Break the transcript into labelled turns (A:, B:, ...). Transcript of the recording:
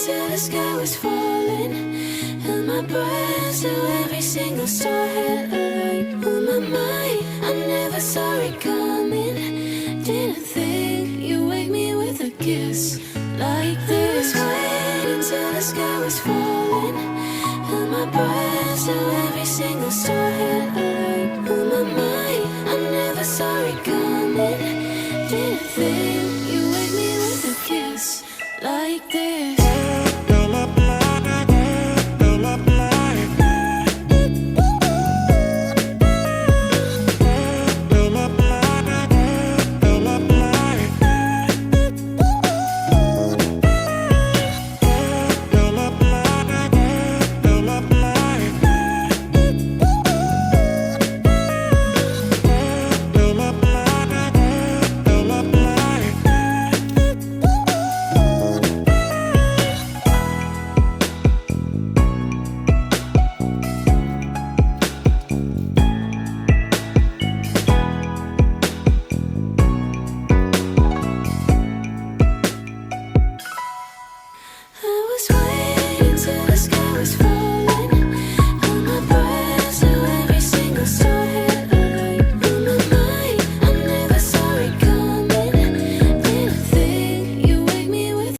A: till the sky was falling. Held my breath till every single star had a light on my mind. I never saw it coming. Didn't think you'd wake me with a kiss like this. Waiting till the sky was falling. Held my breath till every single star had a light on my mind. I never saw it coming. Didn't think you'd wake me with a kiss like this.